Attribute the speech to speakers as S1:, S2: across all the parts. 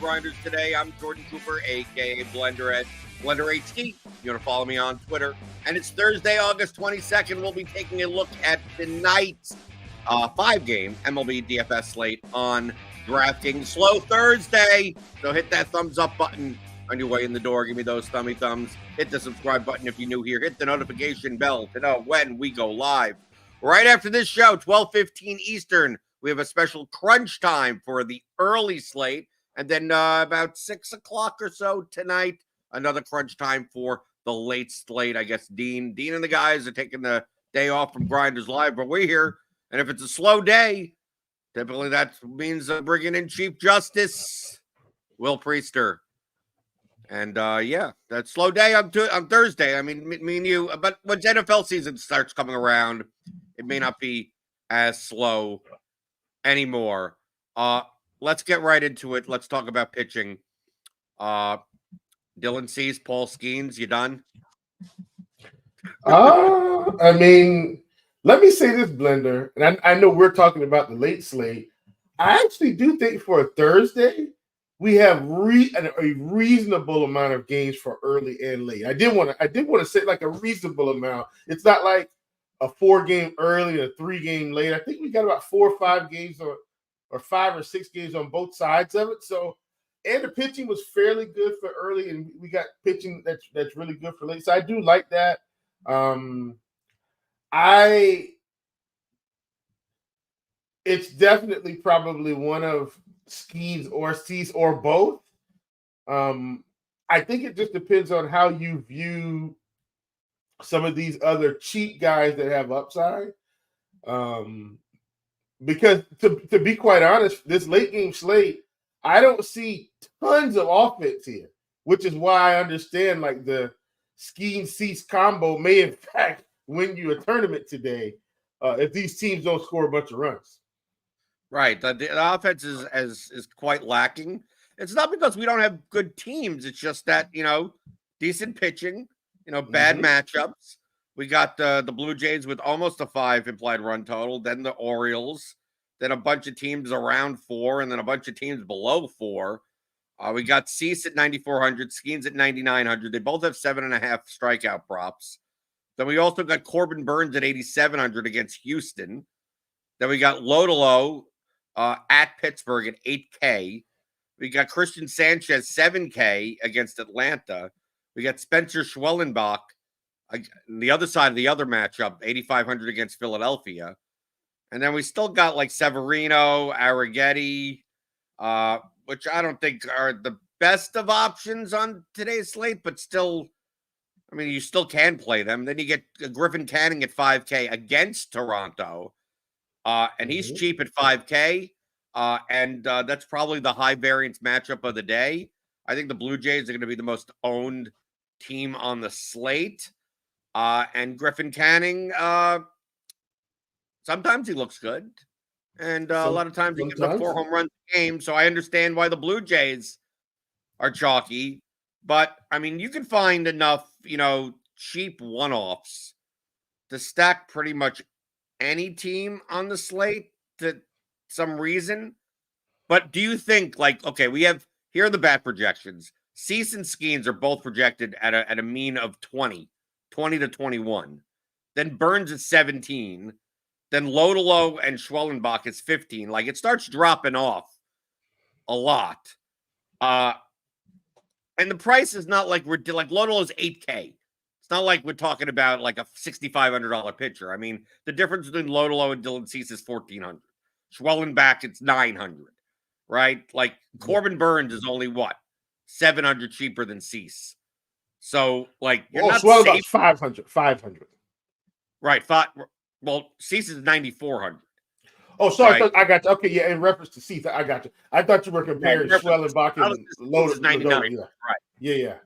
S1: RotoGrinders Today. I'm Jordan Cooper, a.k.a. BlenderHD. You want to follow me on Twitter. And it's Thursday, August 22nd. We'll be taking a look at tonight's 5-game MLB DFS slate on DraftKings Slow Thursday. So hit that thumbs up button on your way in the door. Give me those thummy thumbs. Hit the subscribe button if you're new here. Hit the notification bell to know when we go live. Right after this show, 12:15 Eastern, we have a special crunch time for the early slate. And then about 6 o'clock or so tonight, another crunch time for the late slate. I guess Dean and the guys are taking the day off from Grinders Live, but we're here. And if it's a slow day, typically that means bringing in Chief Justice Will Priester. And that slow day on Thursday. I mean, me and you, but once NFL season starts coming around, it may not be as slow anymore. Let's get right into it. Let's talk about pitching. Dylan Cease, Paul Skeens, you done?
S2: I mean, let me say this, Blender, and I know we're talking about the late slate. I actually do think for a Thursday, we have a reasonable amount of games for early and late. I did want to say like a reasonable amount. It's not like a 4-game early and a 3-game late. I think we got about 4 or 5 games or 5 or 6 games on both sides of it. So, and the pitching was fairly good for early, and we got pitching that's really good for late. So I do like that. It's definitely probably one of Skeens or Cease or both. I think it just depends on how you view some of these other cheap guys that have upside. Because to be quite honest, this late game slate, I don't see tons of offense here, which is why I understand like the Skeen Cease combo may in fact win you a tournament today if these teams don't score a bunch of runs.
S1: Right. The offense is quite lacking. It's not because we don't have good teams. It's just that, decent pitching, bad matchups. We got the Blue Jays with almost a 5 implied run total, then the Orioles, then a bunch of teams around 4, and then a bunch of teams below 4. We got Cease at 9,400, Skeens at 9,900. They both have 7.5 strikeout props. Then we also got Corbin Burns at 8,700 against Houston. Then we got Lodolo at Pittsburgh at 8K. We got Christian Sanchez 7K against Atlanta. We got Spencer Schwellenbach on the other side of the other matchup, 8,500 against Philadelphia. And then we still got like Severino, Arrighetti, which I don't think are the best of options on today's slate, but still, I mean, you still can play them. Then you get Griffin Canning at 5K against Toronto. And he's cheap at 5K. And that's probably the high variance matchup of the day. I think the Blue Jays are going to be the most owned team on the slate. And Griffin Canning, sometimes he looks good. And a lot of times he gives up 4 home runs a game. So I understand why the Blue Jays are chalky. But, I mean, you can find enough, cheap one-offs to stack pretty much any team on the slate to some reason. But do you think, okay, here are the bat projections. Cease and Skeens are both projected at a mean of 20 to 21. Then Burns is 17. Then Lodolo and Schwellenbach is 15. Like, it starts dropping off a lot. And the price is not like Lodolo is 8K. It's not like we're talking about like a $6,500 pitcher. I mean, the difference between Lodolo and Dylan Cease is $1,400. Schwellenbach, it's $900, right? Like Corbin Burns is only what? $700 cheaper than Cease. So like, you're not
S2: safe. 500.
S1: Right. Well, Cease is 9,400.
S2: Oh, sorry. Right? I got you. Okay, yeah. In reference to Cease, I got you. I thought you were comparing Schwellenbach and Lodolo.
S1: 99. Right.
S2: Yeah.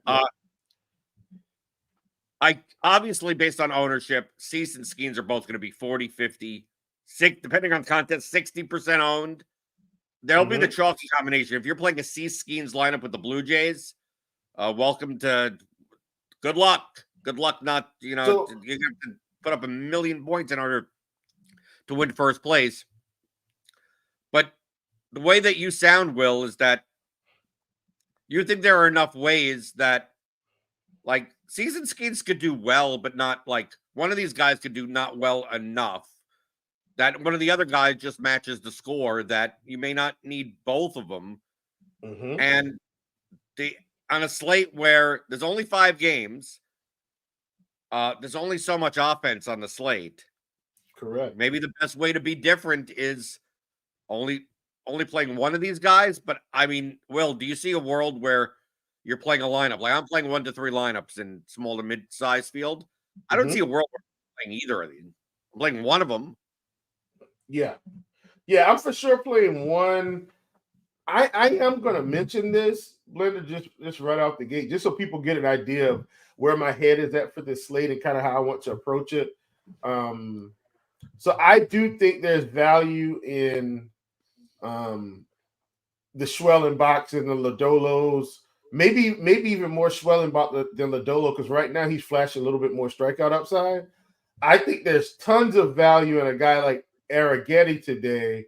S1: I obviously, based on ownership, Cease and Skeens are both going to be 40, 50, 6, depending on contest, 60% owned. There'll be the chalky combination. If you're playing a Cease Skeens lineup with the Blue Jays, welcome to good luck. Good luck. Not, you have to put up 1 million points in order to win first place. But the way that you sound, Will, is that you think there are enough ways that, like, season skins could do well, but not like one of these guys could do not well enough that one of the other guys just matches the score, that you may not need both of them.
S2: Mm-hmm.
S1: And on a slate where there's only 5 games, there's only so much offense on the slate.
S2: Correct.
S1: Maybe the best way to be different is only playing one of these guys. But I mean, Will, do you see a world where you're playing a lineup? Like, I'm playing 1 to 3 lineups in small to mid-size field. I don't see a world where I'm playing either of these. I'm playing one of them.
S2: Yeah. Yeah, I'm for sure playing one. I am going to mention this, Blender, just right off the gate, just so people get an idea of where my head is at for this slate and kind of how I want to approach it. So I do think there's value in the Schwellenbachs and the Lodolos. Maybe even more Schwellenbach than Lodolo, because right now he's flashing a little bit more strikeout upside. I think there's tons of value in a guy like Arrighetti today,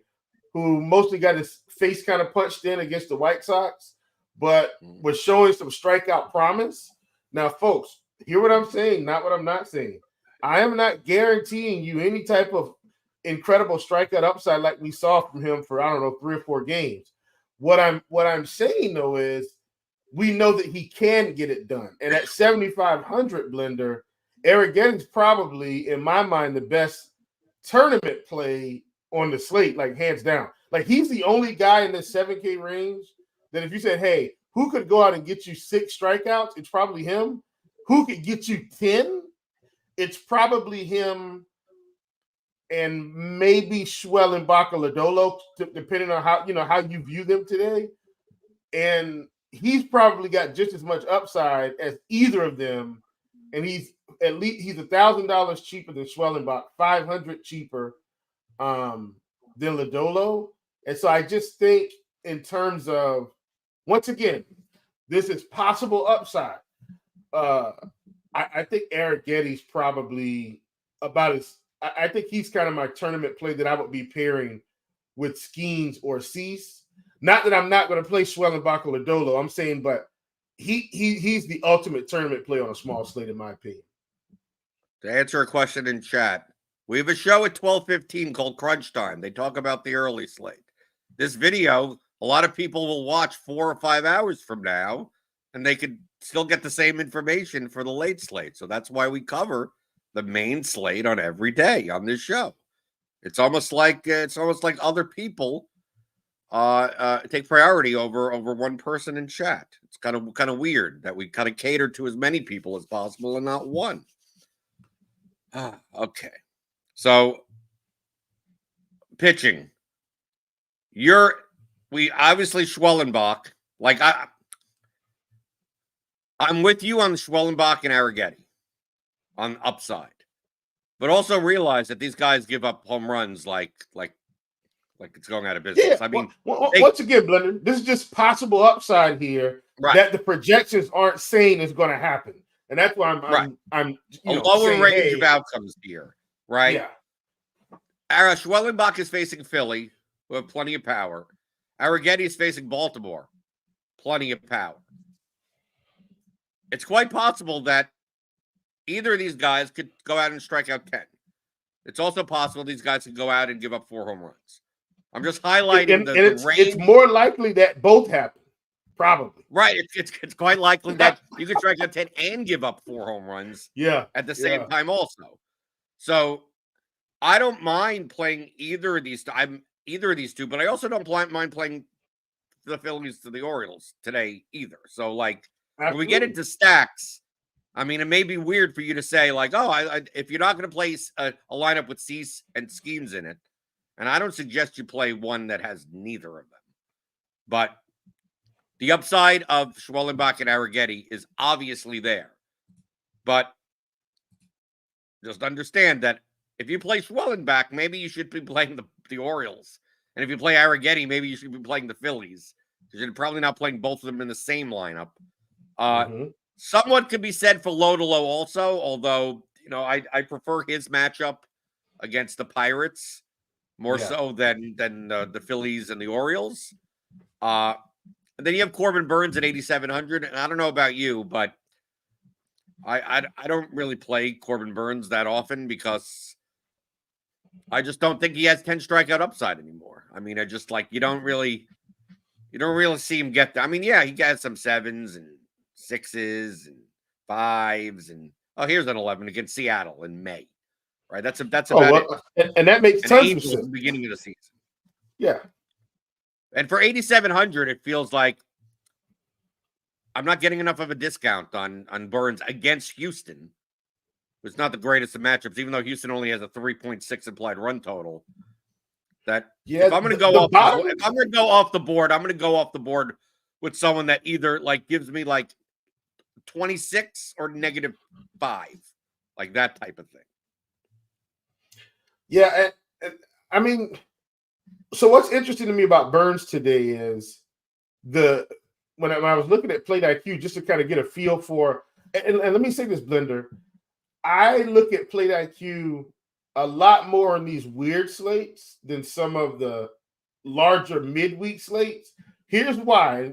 S2: who mostly got his face kind of punched in against the White Sox, but was showing some strikeout promise. Now, folks, hear what I'm saying, not what I'm not saying. I am not guaranteeing you any type of incredible strikeout upside like we saw from him for, I don't know, 3 or 4 games. What I'm saying, though, is we know that he can get it done. And at 7,500, Blender, Arrighetti's probably, in my mind, the best tournament play on the slate, like hands down. Like, he's the only guy in this 7K range that if you said, hey, who could go out and get you 6 strikeouts? It's probably him. Who could get you 10? It's probably him and maybe Schwellenbach or Lodolo, depending on how you view them today. And he's probably got just as much upside as either of them. And he's $1,000 cheaper than Schwellenbach, $500 cheaper than Lodolo. And so I just think in terms of, once again, this is possible upside. I think Arrighetti's probably about as, I think he's kind of my tournament play that I would be pairing with Skeens or Cease. Not that I'm not going to play Schwellenbach or Lodolo. I'm saying, but he's the ultimate tournament play on a small slate, in my opinion.
S1: To answer a question in chat, we have a show at 12:15 called Crunch Time. They talk about the early slate. This video, a lot of people will watch 4 or 5 hours from now, and they could still get the same information for the late slate. So that's why we cover the main slate on every day on this show. It's almost like other people take priority over one person in chat. It's kind of weird that we kind of cater to as many people as possible and not one. Okay, so pitching. We obviously Schwellenbach. Like, I'm with you on Schwellenbach and Arrighetti on upside, but also realize that these guys give up home runs like it's going out of business.
S2: Yeah,
S1: I mean,
S2: once again, Blender, this is just possible upside here, right, that the projections aren't saying is going to happen, and that's why I'm
S1: a lower range of outcomes here, right?
S2: Yeah.
S1: Schwellenbach is facing Philly, who have plenty of power. Arrighetti is facing Baltimore, plenty of power. It's quite possible that either of these guys could go out and strike out 10. It's also possible these guys could go out and give up 4 home runs. I'm just highlighting the range.
S2: It's more likely that both happen, probably.
S1: Right. It's quite likely that you could strike out 10 and give up 4 home runs at the same time also. So I don't mind playing either of these two, but I also don't mind playing the Phillies to the Orioles today either. So, like, when we get into stacks, I mean, it may be weird for you to say, like, oh, if you're not going to play a lineup with Cease and Schemes in it, and I don't suggest you play one that has neither of them, but the upside of Schwellenbach and Arrighetti is obviously there. But just understand that if you play Schwellenbach, maybe you should be playing the Orioles. And if you play Arrighetti, maybe you should be playing the Phillies. You're probably not playing both of them in the same lineup. Somewhat could be said for Lodolo also, although, I prefer his matchup against the Pirates more so than the Phillies and the Orioles. And then you have Corbin Burns at 8,700. And I don't know about you, but I don't really play Corbin Burns that often because I just don't think he has 10 strikeout upside anymore. I mean, I just like you don't really see him get there. I mean, yeah, he got some 7s and 6s and 5s and here's an 11 against Seattle in May. Right? That's about it.
S2: And that makes
S1: and
S2: tons
S1: Angels
S2: of sense.
S1: at the beginning of the season.
S2: Yeah.
S1: And for 8,700, it feels like I'm not getting enough of a discount on Burns against Houston. It's not the greatest of matchups, even though Houston only has a 3.6 implied run total. That if I'm going to go off, if I'm going to go off the board, I'm going to go off the board with someone that either like gives me like 26 or -5, like that type of thing.
S2: Yeah, and I mean, so what's interesting to me about Burns today is when I was looking at Plate IQ just to kind of get a feel for, and let me say this, Blender, I look at Plate IQ a lot more in these weird slates than some of the larger midweek slates. Here's why.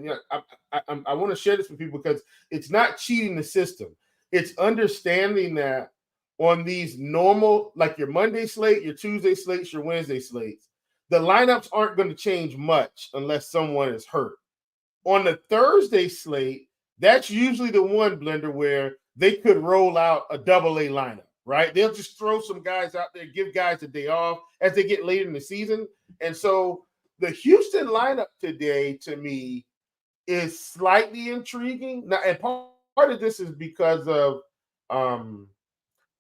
S2: I want to share this with people because it's not cheating the system. It's understanding that on these normal, like your Monday slate, your Tuesday slates, your Wednesday slates, the lineups aren't going to change much unless someone is hurt. On the Thursday slate, that's usually the one, Blender, where they could roll out a AA lineup, right? They'll just throw some guys out there, give guys a day off as they get later in the season. And so the Houston lineup today, to me, is slightly intriguing. Now, and part of this is because of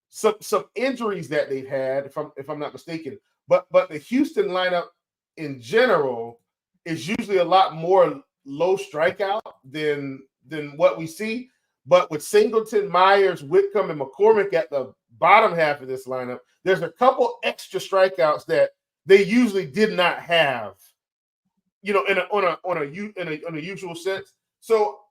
S2: some injuries that they've had, if I'm not mistaken. But the Houston lineup in general is usually a lot more low strikeout than what we see. But with Singleton, Myers, Whitcomb, and McCormick at the bottom half of this lineup, there's a couple extra strikeouts that they usually did not have, in a usual sense. So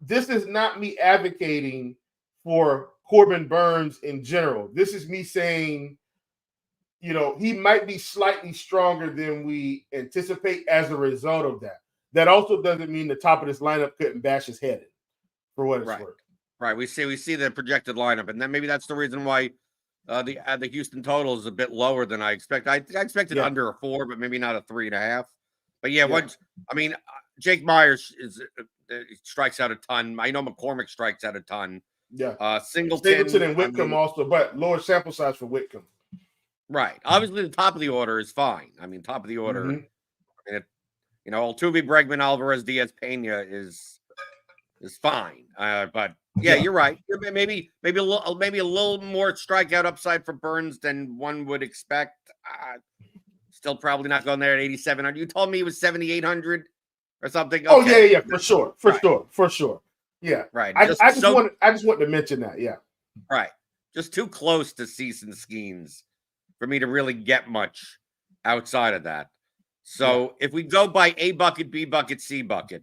S2: this is not me advocating for Corbin Burns in general. This is me saying, he might be slightly stronger than we anticipate as a result of that. That also doesn't mean the top of this lineup couldn't bash his head in, for what it's worth.
S1: Right. We see the projected lineup, and then maybe that's the reason why the Houston total is a bit lower than I expect. I expected under a 4, but maybe not a 3.5. But Jake Myers strikes out a ton. I know McCormick strikes out a ton.
S2: Yeah.
S1: Singleton
S2: and Whitcomb also, but lower sample size for Whitcomb.
S1: Right. Obviously, the top of the order is fine. I mean, top of the order. Mm-hmm. Altuve, Bregman, Alvarez, Diaz, Pena is fine. But you're right. Maybe a little more strikeout upside for Burns than one would expect. Still probably not going there at 8,700. You told me it was 7,800 or something.
S2: Okay. Yeah, for sure. Yeah,
S1: right.
S2: I just wanted to mention that. Yeah,
S1: right. Just too close to cease and skeins for me to really get much outside of that. So if we go by A bucket, B bucket, C bucket,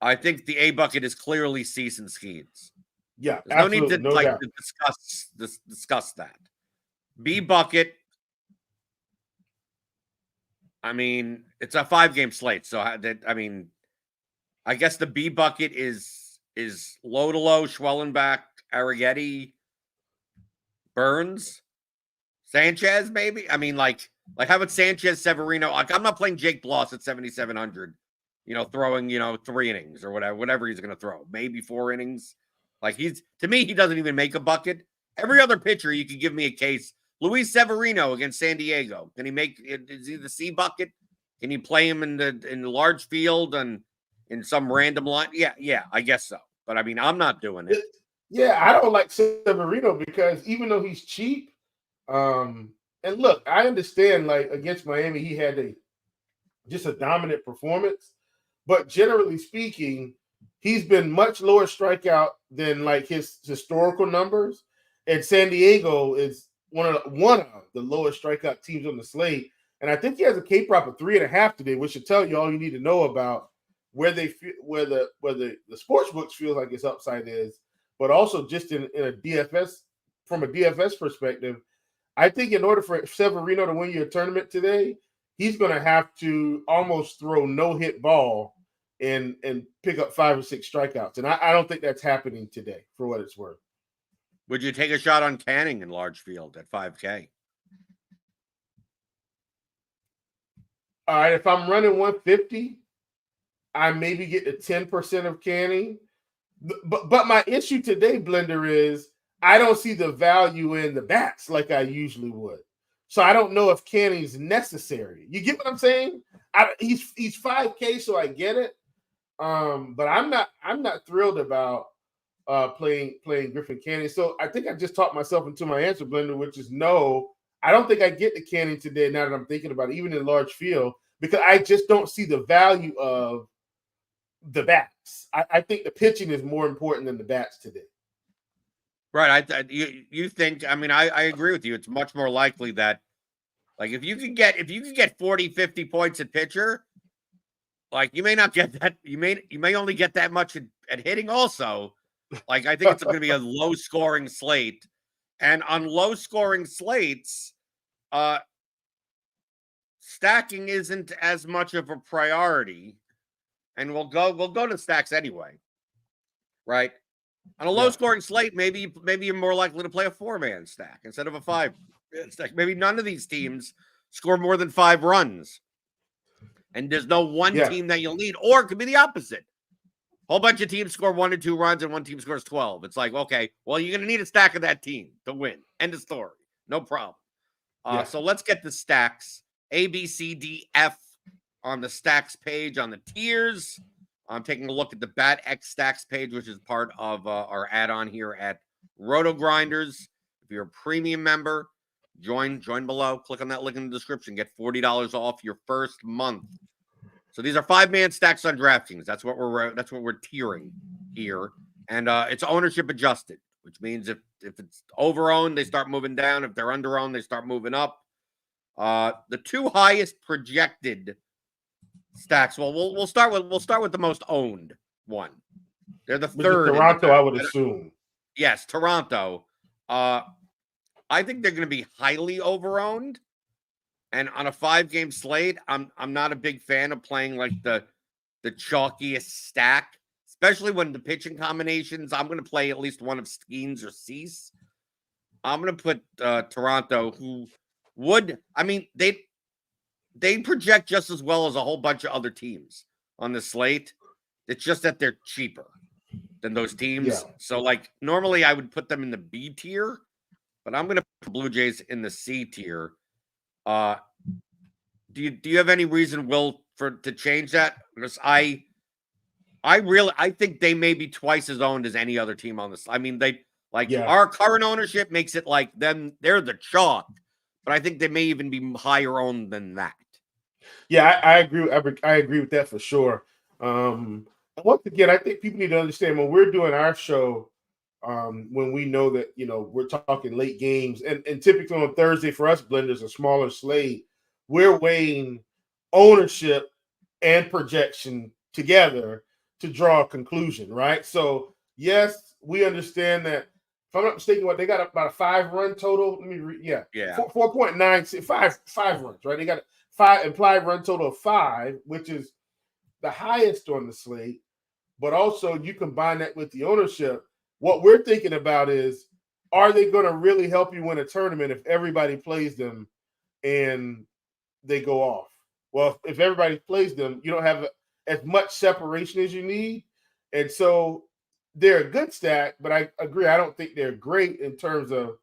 S1: I think the A bucket is clearly cease and skeins.
S2: Yeah,
S1: there's no need to discuss that. B bucket. I mean, it's a 5-game slate, so I guess the B bucket is low to low, Schwellenbach, Arrighetti, Burns, Sanchez, maybe. I mean, like how about Sanchez, Severino? Like, I'm not playing Jake Bloss at 7,700. Throwing 3 innings or whatever he's going to throw, maybe 4 innings. Like to me, he doesn't even make a bucket. Every other pitcher, you could give me a case. Luis Severino against San Diego. Can he make? Is he the C bucket? Can you play him in the large field and in some random line? Yeah, I guess so. But I mean, I'm not doing it.
S2: Yeah, I don't like Severino because even though he's cheap, and look, I understand like against Miami, he had just a dominant performance. But generally speaking, he's been much lower strikeout than like his historical numbers. And San Diego is one of the lowest strikeout teams on the slate. And I think he has a K prop of 3.5 today, which should tell you all you need to know about where the sports books feel like his upside is, but also just in a DFS, from a DFS perspective, I think in order for Severino to win you a tournament today, he's going to have to almost throw no-hit ball and pick up 5 or 6 strikeouts. And I don't think that's happening today, for what it's worth.
S1: Would you take a shot on Canning in large field at 5K?
S2: All right, if I'm running 150, I maybe get to 10% of Canning. But my issue today, Blender, is I don't see the value in the bats like I usually would. So I don't know if Canning's necessary. You get what I'm saying? He's 5K, so I get it. But I'm not thrilled about playing Griffin Canning. So I think I just talked myself into my answer, Blender, which is no. I don't think I get the Canning today now that I'm thinking about it, even in large field, because I just don't see the value of the bats. I think the pitching is more important than the bats today.
S1: Right. You think, I mean, I agree with you. It's much more likely that, like, if you can get 40, 50 points at pitcher, like, you may not get that. You may only get that much at hitting also. Like, I think it's going to be a low scoring slate. And on low scoring slates, stacking isn't as much of a priority. And we'll go to stacks anyway. Right? On a low scoring slate, maybe you're more likely to play a 4-man stack instead of a 5-man stack. Maybe none of these teams score more than 5 runs. And there's no one team that you'll need, or it could be the opposite. A whole bunch of teams score 1 to 2 runs and one team scores 12. It's like, okay, well, you're going to need a stack of that team to win. End of story. No problem. So let's get the stacks. A, B, C, D, F on the stacks page on the tiers. I'm taking a look at the Bat X stacks page, which is part of our add-on here at RotoGrinders. If you're a premium member, join below. Click on that link in the description. Get $40 off your first month. So these are 5-man stacks on DraftKings. That's what we're tiering here, and it's ownership adjusted, which means if it's over-owned, they start moving down. If they're under-owned, they start moving up. The 2 highest projected stacks. Well, we'll start with the most owned one. They're the third.
S2: Toronto, I would assume.
S1: Yes, Toronto. I think they're going to be highly over-owned. And on a 5-game slate, I'm not a big fan of playing like the chalkiest stack, especially when the pitching combinations. I'm going to play at least one of Skeens or Cease. I'm going to put Toronto, who would, I mean, they project just as well as a whole bunch of other teams on the slate. It's just that they're cheaper than those teams. Yeah. So, like, normally I would put them in the B tier, but I'm going to put Blue Jays in the C tier. Do you have any reason, Will, to change that? Because I think they may be twice as owned as any other team on this. I mean, our current ownership makes it like them, they're the chalk, but I think they may even be higher owned than that.
S2: Yeah, I agree. I agree with that for sure. Once again, I think people need to understand when we're doing our show, when we know that, we're talking late games, and typically on Thursday for us, Blenders, a smaller slate, we're weighing ownership and projection together to draw a conclusion, right? So, yes, we understand that. If I'm not mistaken, they got about a 5-run total. Let me read. Yeah. 4.9, five runs, right? They got a 5 implied run total of 5, which is the highest on the slate. But also, you combine that with the ownership. What we're thinking about is, are they going to really help you win a tournament if everybody plays them and they go off? Well, if everybody plays them, you don't have as much separation as you need. And so they're a good stack, but I agree. I don't think they're great in terms of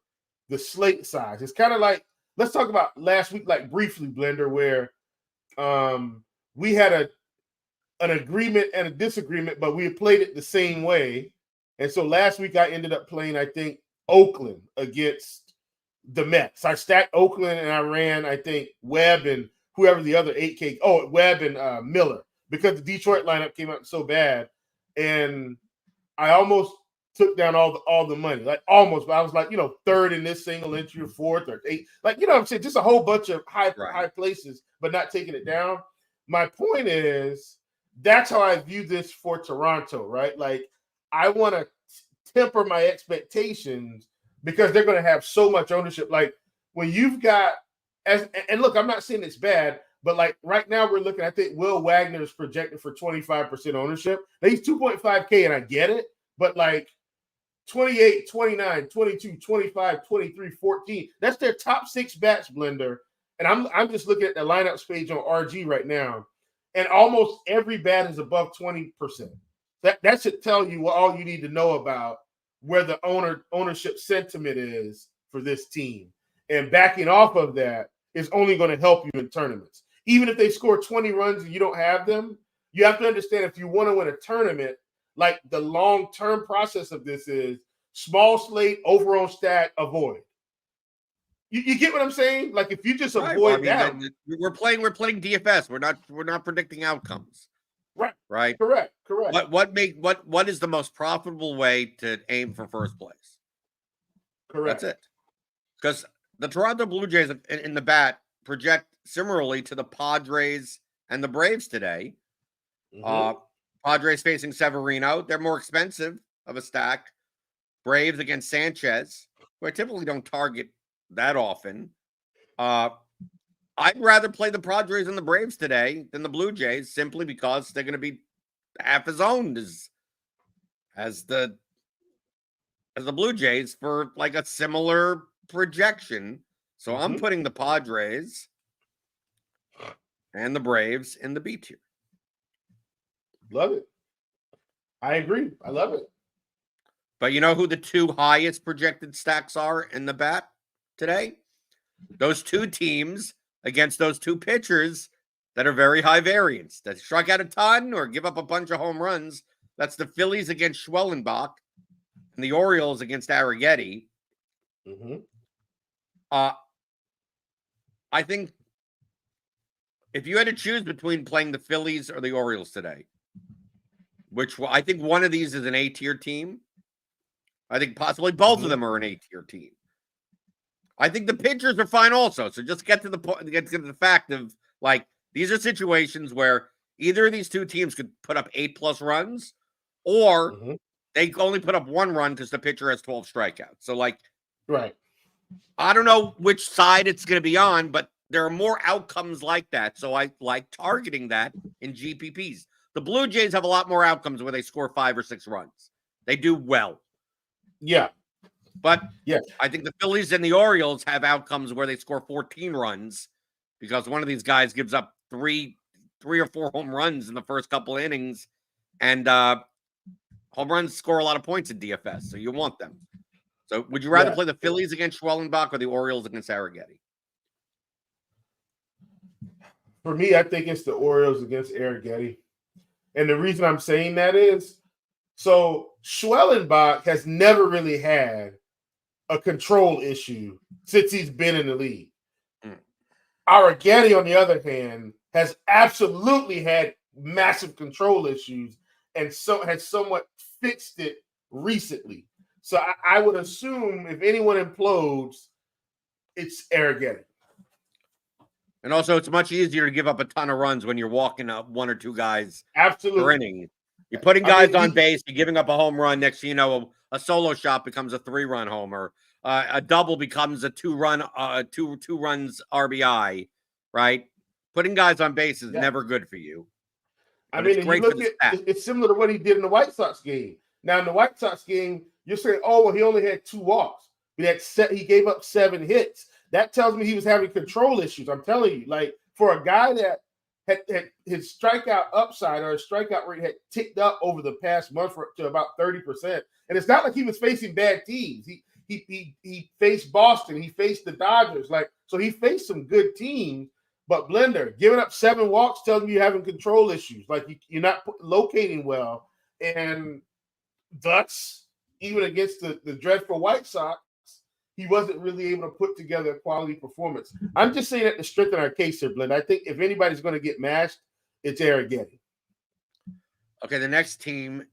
S2: the slate size. It's kind of like, let's talk about last week, like briefly, Blender, where we had an agreement and a disagreement, but we played it the same way. And so last week I ended up playing, I think, Oakland against the Mets. I stacked Oakland and I ran, I think, Webb and whoever the other 8K. Oh, Webb and Miller, because the Detroit lineup came out so bad. And I almost took down all the money. Like almost, but I was like, third in this single entry or fourth or 8th. Like, what I'm saying? Just a whole bunch of high places, but not taking it down. My point is, that's how I view this for Toronto, right? Like, I want to temper my expectations because they're going to have so much ownership. Like when you've got, and look, I'm not saying it's bad. But like right now, we're looking. I think Will Wagner is projected for 25% ownership. Now, he's 2.5K, and I get it. But like 28, 29, 22, 25, 23, 14. That's their top 6 bats, Blender. And I'm just looking at the lineups page on RG right now, and almost every bat is above 20%. That should tell you all you need to know about where the ownership sentiment is for this team. And backing off of that is only going to help you in tournaments. Even if they score 20 runs and you don't have them, you have to understand if you want to win a tournament, like the long-term process of this is small slate, overall stack, avoid. You get what I'm saying? Like if you just avoid that,
S1: we're playing DFS. We're not predicting outcomes. Right.
S2: Correct.
S1: What is the most profitable way to aim for first place?
S2: Correct.
S1: That's it. Because the Toronto Blue Jays in the bat project similarly to the Padres and the Braves today. Padres facing Severino. They're more expensive of a stack. Braves against Sanchez, who I typically don't target that often. I'd rather play the Padres and the Braves today than the Blue Jays simply because they're going to be half as owned as the Blue Jays for like a similar projection. So I'm putting the Padres and the Braves in the B tier.
S2: Love it. I agree. I love it.
S1: But you know who the 2 highest projected stacks are in the bat today? Those 2 teams against those 2 pitchers that are very high variance, that struck out a ton or give up a bunch of home runs. That's the Phillies against Schwellenbach and the Orioles against Arrighetti. I think if you had to choose between playing the Phillies or the Orioles today, which I think one of these is an A-tier team. I think possibly both of them are an A-tier team. I think the pitchers are fine also. So just get to the point, get to the fact of like these are situations where either of these 2 teams could put up 8+ runs, or they only put up 1 run because the pitcher has 12 strikeouts. So like,
S2: right.
S1: I don't know which side it's going to be on, but there are more outcomes like that. So I like targeting that in GPPs. The Blue Jays have a lot more outcomes where they score 5 or 6 runs. They do well.
S2: Yeah.
S1: But I think the Phillies and the Orioles have outcomes where they score 14 runs because one of these guys gives up 3 or 4 home runs in the first couple of innings. And home runs score a lot of points in DFS, so you want them. So would you rather play the Phillies against Schwellenbach or the Orioles against Arrighetti?
S2: For me, I think it's the Orioles against Arrighetti. And the reason I'm saying that is, so Schwellenbach has never really had a control issue since he's been in the league. Arrighetti, on the other hand, has absolutely had massive control issues and so has somewhat fixed it recently. So I would assume if anyone implodes, it's Arrighetti.
S1: And also, it's much easier to give up a ton of runs when you're walking up 1 or 2 guys
S2: per
S1: inning. You're putting guys on base, you're giving up a home run. Next thing you know, a solo shot becomes a 3-run homer. A double becomes a 2-run, 2 runs RBI, right? Putting guys on base is never good for you.
S2: I mean, it's similar to what he did in the White Sox game. Now, in the White Sox game, you're saying, oh, well, he only had 2 walks. He gave up 7 hits. That tells me he was having control issues. I'm telling you, like for a guy that had his strikeout upside or his strikeout rate had ticked up over the past month to about 30%. And it's not like he was facing bad teams. He faced Boston. He faced the Dodgers. So he faced some good teams. But Blender, giving up 7 walks tells me you're having control issues. Like you're not locating well. And thus, even against the dreadful White Sox, he wasn't really able to put together a quality performance. I'm just saying that to strengthen our case here, Blend. I think if anybody's going to get mashed, it's Arrighetti.
S1: Okay, the next team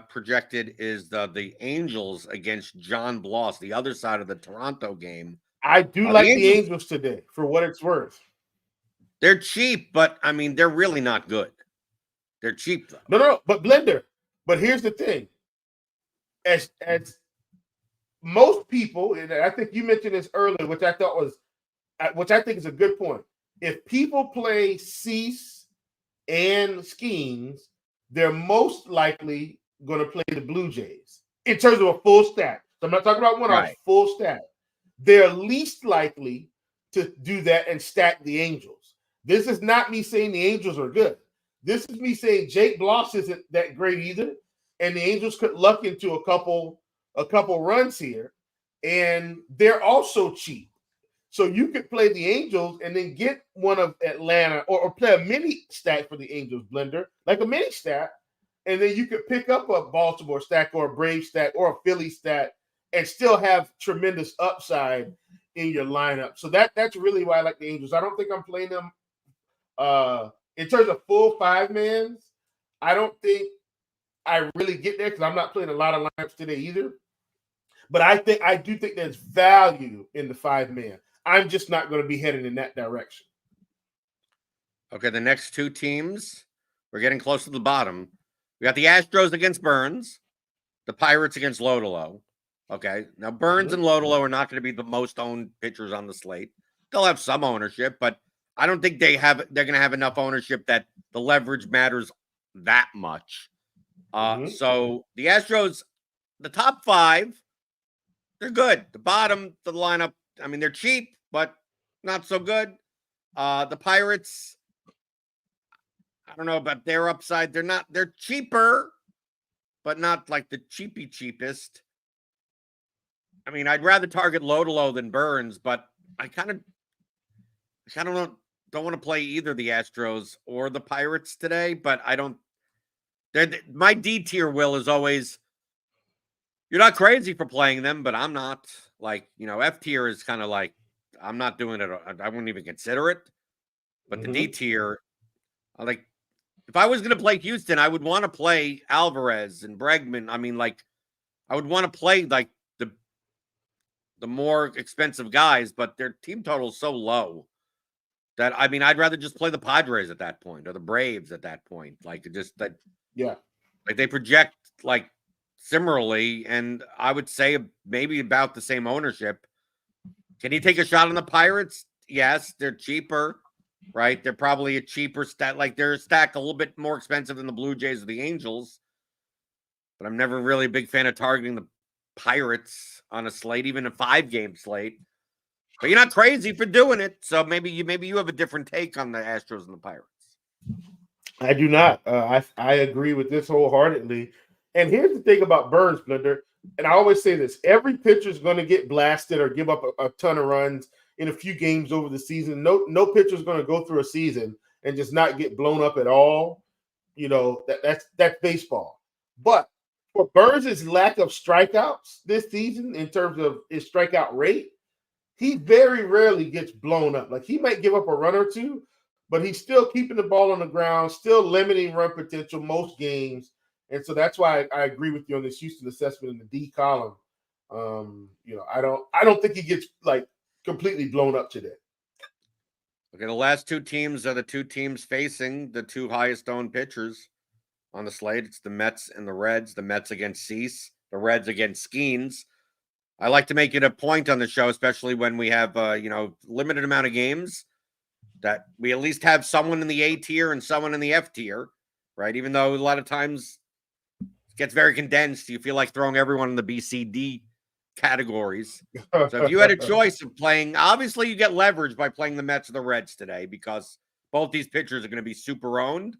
S1: projected is the Angels against John Bloss, the other side of the Toronto game.
S2: I do like the Angels today, for what it's worth.
S1: They're cheap, but, I mean, they're really not good. They're cheap, though.
S2: No, but Blender, but here's the thing. As most people, and I think you mentioned this earlier, which I think is a good point. if people play Cease and Skeens, they're most likely going to play the Blue Jays in terms of a full stack. So I'm not talking about one-offs,
S1: Right.
S2: full stack. They're least likely to do that and stack the Angels. This is not me saying the Angels are good. This is me saying Jake Bloss isn't that great either, and the Angels could luck into a couple runs here, and they're also cheap. So you could play the Angels and then get one of Atlanta or play a mini stack for the Angels, Blender, like a mini stack, and then you could pick up a Baltimore stack or a Brave stack or a Philly stack and still have tremendous upside in your lineup. So that's really why I like the Angels. I don't think I'm playing them in terms of full 5-mans. I don't think I really get there because I'm not playing a lot of lineups today either. But I do think there's value in the 5-man. I'm just not going to be heading in that direction.
S1: Okay, the next two teams, we're getting close to the bottom. We got the Astros against Burns, the Pirates against Lodolo. Okay, now Burns and Lodolo are not going to be the most owned pitchers on the slate. They'll have some ownership, but I don't think they're going to have enough ownership that the leverage matters that much. So the Astros, the top 5, they're good. The bottom, the lineup, I mean, they're cheap, but not so good. The Pirates, I don't know about their upside. They're cheaper, but not like the cheapest. I mean, I'd rather target Lodolo than Burns, but I kind of don't want to play either the Astros or the Pirates today, but I don't. My D tier will is always, you're not crazy for playing them, but I'm not. Like, F tier is kind of like, I'm not doing it. I wouldn't even consider it. But the D tier, if I was going to play Houston, I would want to play Alvarez and Bregman. I mean, like, I would want to play like the more expensive guys, but their team total is so low that, I mean, I'd rather just play the Padres at that point or the Braves at that point. Like, like they project like similarly, and I would say maybe about the same ownership. Can you take a shot on the Pirates? Yes, they're cheaper, right? They're probably a cheaper stat. Like, they're a stack a little bit more expensive than the Blue Jays or the Angels. But I'm never really a big fan of targeting the Pirates on a slate, even a 5-game slate. But you're not crazy for doing it. So maybe you have a different take on the Astros and the Pirates.
S2: I do not. I agree with this wholeheartedly. And here's the thing about Burns, Blender. And I always say this: every pitcher is going to get blasted or give up a ton of runs in a few games over the season. No pitcher is going to go through a season and just not get blown up at all. That's baseball. But for Burns' lack of strikeouts this season, in terms of his strikeout rate, he very rarely gets blown up. Like, he might give up a run or two, but he's still keeping the ball on the ground, still limiting run potential most games. And so that's why I agree with you on this Houston assessment in the D column. I don't think he gets like completely blown up today.
S1: Okay, the last two teams are the two teams facing the two highest owned pitchers on the slate. It's the Mets and the Reds. The Mets against Cease, the Reds against Skeens. I like to make it a point on the show, especially when we have limited amount of games, that we at least have someone in the A tier and someone in the F tier, right? Even though a lot of times it gets very condensed, you feel like throwing everyone in the B, C, D categories. So if you had a choice of playing, obviously you get leverage by playing the Mets or the Reds today because both these pitchers are going to be super owned.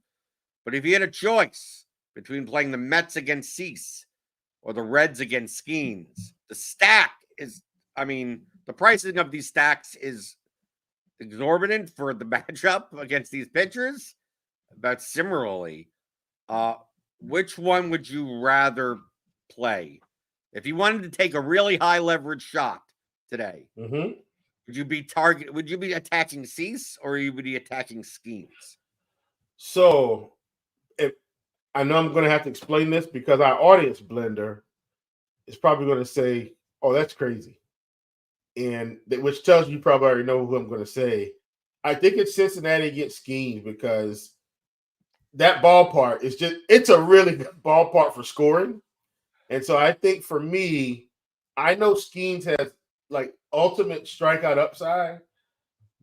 S1: But if you had a choice between playing the Mets against Cease or the Reds against Skeens, the stack is, the pricing of these stacks is exorbitant for the matchup against these pitchers. But similarly, which one would you rather play? If you wanted to take a really high leverage shot today, would you be attacking Cease or would you be attacking Skeens?
S2: So I know I'm going to have to explain this because our audience, Blender, is probably going to say, "Oh, that's crazy," which tells you probably already know who I'm going to say. I think it's Cincinnati against Skeens because that ballpark it's a really good ballpark for scoring. And so I think for me, I know Skeens has like ultimate strikeout upside,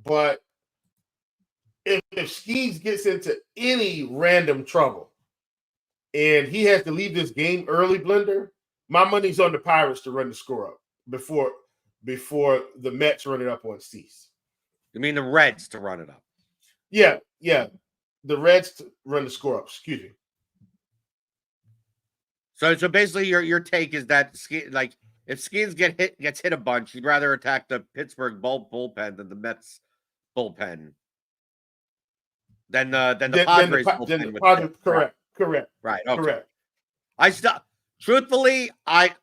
S2: but if Skeens gets into any random trouble and he has to leave this game early, Blender, my money's on the Pirates to run the score up before the Mets run it up on Cease.
S1: You mean the Reds to run it up?
S2: Yeah. The Reds to run the score up. Excuse me.
S1: So basically, your take is that if Skeens gets hit a bunch, you'd rather attack the Pittsburgh bullpen than the Mets bullpen. Than the Padres bullpen.
S2: Correct.
S1: Right. Okay.
S2: Correct.
S1: Truthfully, I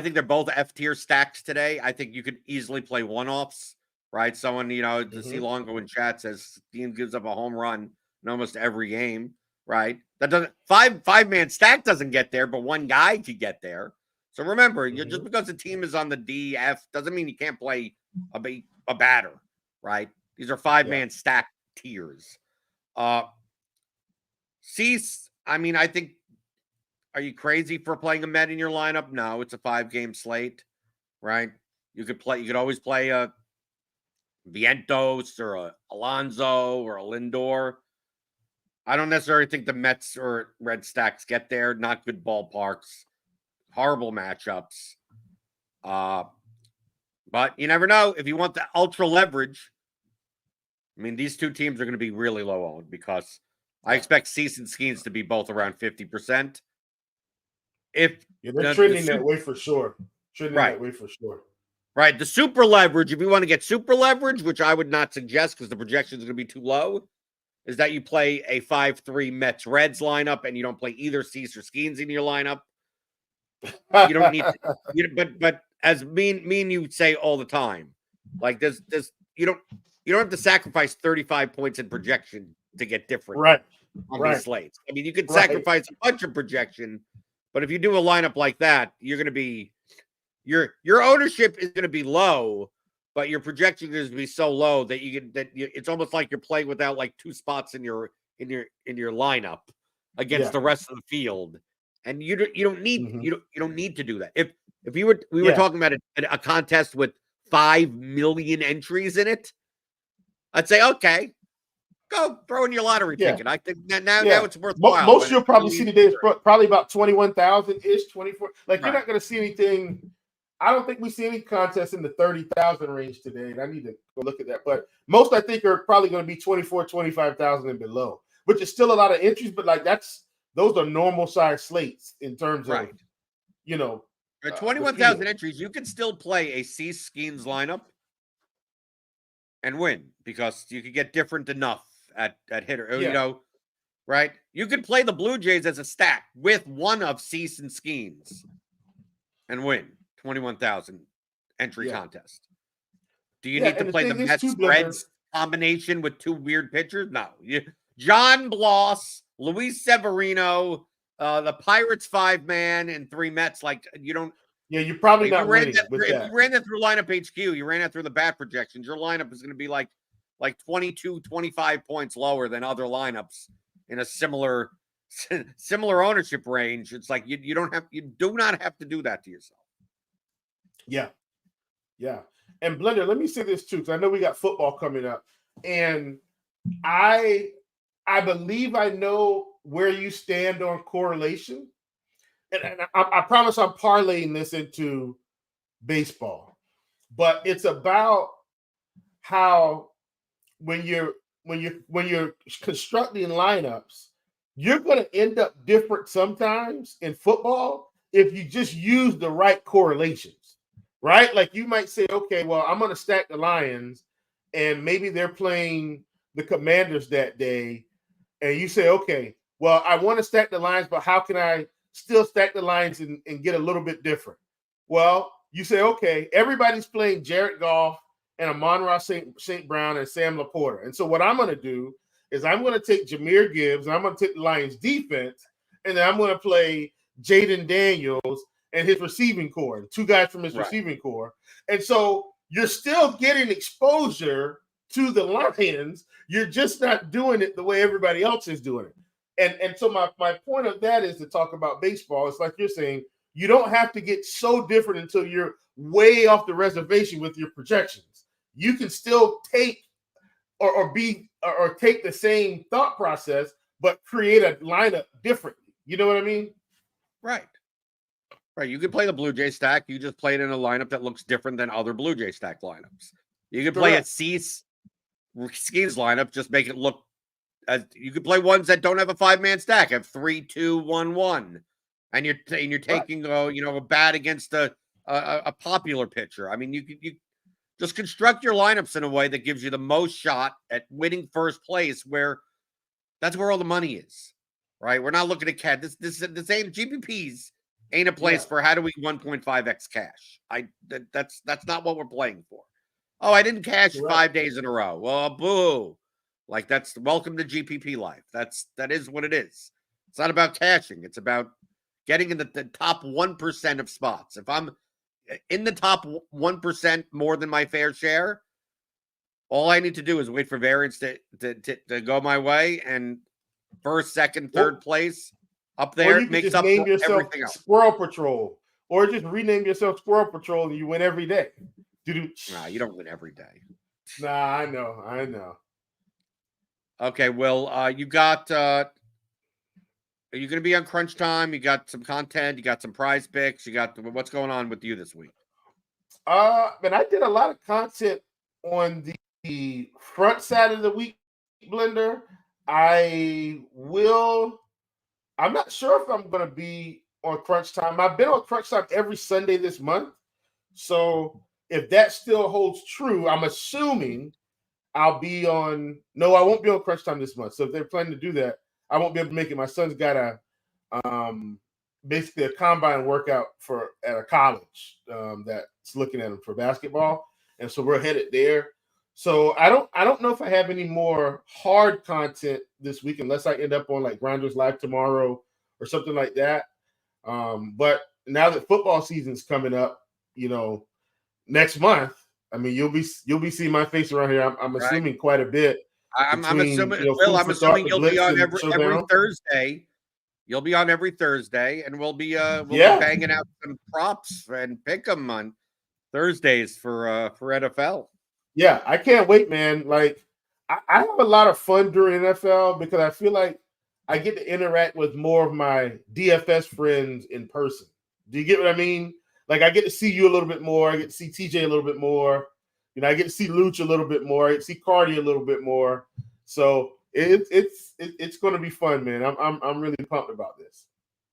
S1: think they're both F tier stacks today. I think you could easily play one-offs, right? Someone, to see Longo in chat says Dean gives up a home run in almost every game, right? That doesn't five-man stack doesn't get there, but one guy could get there. So remember, just because the team is on the DF doesn't mean you can't play a batter, right? These are five-man stack tiers. Cease, I think, are you crazy for playing a Met in your lineup? No, it's a 5-game slate, right? You could always play a Vientos or a Alonso or a Lindor. I don't necessarily think the Mets or Red stacks get there. Not good ballparks, horrible matchups. But you never know. If you want the ultra leverage, these two teams are going to be really low owned because I expect Cease and Skeens to be both around 50%.
S2: They're trending that way for sure.
S1: Right. The super leverage, if you want to get super leverage, which I would not suggest because the projections are going to be too low, is that you play a 5-3 Mets Reds lineup and you don't play either Cease or Skeens in your lineup. You don't need to, but as me and you say all the time, like there's you don't have to sacrifice 35 points in projection to get different on these slates. You can sacrifice a bunch of projection, but if you do a lineup like that, you're going to be your ownership is going to be low, but your projection is going to be so low that it's almost like you're playing without like two spots in your lineup against the rest of the field, and you don't need to do that. If we were talking about a contest with 5 million entries in it, I'd say okay. Go throw in your lottery ticket. I think now it's worthwhile.
S2: Most you'll probably see today is probably about 21,000-ish, 24. Like you're not going to see anything. I don't think we see any contests in the 30,000 range today. And I need to go look at that. But most I think are probably going to be 24, 25,000 and below, which is still a lot of entries. But like those are normal size slates in terms of,
S1: 21,000 entries. You can still play a Cease Skeens lineup and win because you could get different enough at hitter, right? You could play the Blue Jays as a stack with one of Cease and Skeens and win 21,000 entry contest. Do you need to play the Mets Reds combination with two weird pitchers? No. John Bloss, Luis Severino, the Pirates 5-man and 3 Mets. Like you don't.
S2: Yeah, you're probably not winning with that.
S1: If you ran that through lineup HQ, you ran that through the bat projections. Your lineup is going to be like 22, 25 points lower than other lineups in a similar ownership range. It's like you do not have to do that to yourself.
S2: Yeah. And Blender, let me say this too, because I know we got football coming up, and I believe I know where you stand on correlation, and I promise I'm parlaying this into baseball, but it's about how when you're constructing lineups, you're going to end up different sometimes in football if you just use the right correlations, right? Like you might say, okay, well, I'm going to stack the Lions, and maybe they're playing the Commanders that day, and you say, okay, well, I want to stack the Lions, but how can I still stack the Lions and get a little bit different? Well, you say, okay, everybody's playing Jared Goff and Amon-Ra St. Brown and Sam Laporta. And so what I'm going to do is I'm going to take Jahmyr Gibbs, and I'm going to take the Lions defense, and then I'm going to play Jaden Daniels and his receiving core, 2 guys from his receiving core. And so you're still getting exposure to the Lions. You're just not doing it the way everybody else is doing it. And so my point of that is to talk about baseball. It's like you're saying, you don't have to get so different until you're way off the reservation with your projections. You can still take or take the same thought process, but create a lineup differently. You know what I mean?
S1: Right. Right. You could play the Blue Jay stack. You just play it in a lineup that looks different than other Blue Jay stack lineups. You could play a Skis lineup, just make it look as you could play ones that don't have a 5-man stack, have 3-2-1-1, and you're taking a bat against a popular pitcher. I mean, you just construct your lineups in a way that gives you the most shot at winning first place, where that's where all the money is. Right? We're not looking at cash. This ain't GPPs. Ain't a place for how do we 1.5x cash. That's not what we're playing for. Oh, I didn't cash 5 days in a row. Well, boo. Like, that's welcome to GPP life. That is what it is. It's not about cashing. It's about getting in the top 1% of spots. If I'm in the top 1% more than my fair share, all I need to do is wait for variance to go my way, and first, second, third place up there,
S2: or you
S1: makes
S2: just
S1: up
S2: name
S1: for
S2: yourself
S1: everything else.
S2: Squirrel Patrol, or just rename yourself Squirrel Patrol and you win every day.
S1: Nah, you don't win every day.
S2: Nah, I know.
S1: Okay, well, you got are you going to be on Crunch Time? You got some content, you got some prize picks, you got what's going on with you this week?
S2: Man, I did a lot of content on the front side of the week, Blender. I'm not sure if I'm going to be on Crunch Time. I've been on Crunch Time every Sunday this month. So if that still holds true, I'm assuming I'll be on. No, I won't be on Crunch Time this month. So if they're planning to do that, I won't be able to make it. My son's got basically a combine workout at a college that's looking at him for basketball, and so we're headed there. So I don't know if I have any more hard content this week, unless I end up on like Grinders Live tomorrow or something like that. But now that football season's coming up, next month, I mean, you'll be seeing my face around here. I'm assuming quite a bit.
S1: I'm assuming, Will, I'm assuming you'll be on every Thursday. You'll be on every Thursday, and we'll be banging out some props and pick them on Thursdays for NFL.
S2: Yeah, I can't wait, man. Like, I have a lot of fun during NFL because I feel like I get to interact with more of my DFS friends in person. Do you get what I mean? Like, I get to see you a little bit more. I get to see TJ a little bit more. I get to see Luch a little bit more. I get to see Cardi a little bit more. So it's going to be fun, man. I'm really pumped about this.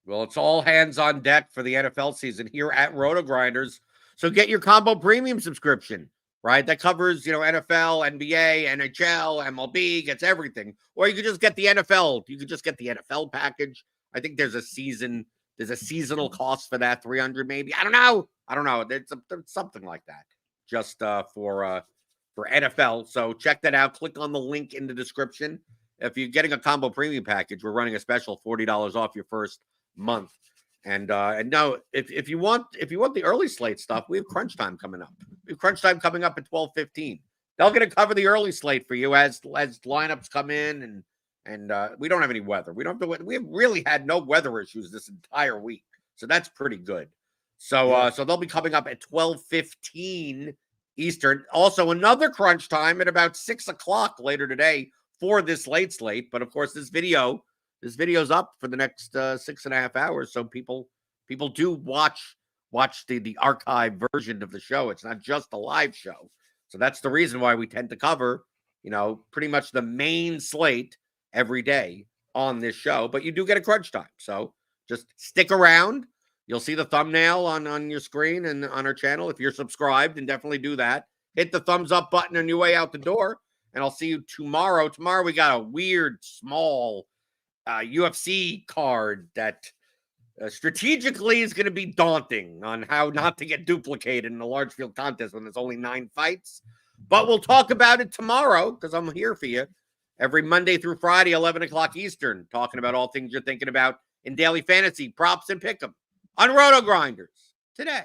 S1: Well, it's all hands on deck for the NFL season here at RotoGrinders. So get your combo premium subscription, right? That covers, NFL, NBA, NHL, MLB, gets everything. Or you could just get the NFL. You could just get the NFL package. I think there's a seasonal cost for that, $300 maybe. I don't know. It's something like that. Just for NFL. So check that out. Click on the link in the description. If you're getting a combo premium package, we're running a special $40 off your first month. And no, if you want the early slate stuff, we have Crunch Time coming up. We have Crunch Time coming up at 12:15. They're going to cover the early slate for you as lineups come in, and we don't have any weather. We have really had no weather issues this entire week, so that's pretty good. So so they'll be coming up at 12:15 Eastern. Also, another Crunch Time at about 6:00 later today for this late slate. But of course, this video's up for the next 6.5 hours, so people do watch the archive version of the show. It's not just a live show. So that's the reason why we tend to cover, pretty much the main slate every day on this show. But you do get a Crunch Time. So just stick around. You'll see the thumbnail on your screen and on our channel. If you're subscribed, and definitely do that. Hit the thumbs up button on your way out the door, and I'll see you tomorrow. Tomorrow we got a weird, small UFC card that strategically is going to be daunting on how not to get duplicated in a large field contest when there's only 9 fights. But we'll talk about it tomorrow because I'm here for you every Monday through Friday, 11 o'clock Eastern, talking about all things you're thinking about in daily fantasy, props, and pick'em on RotoGrinders Today.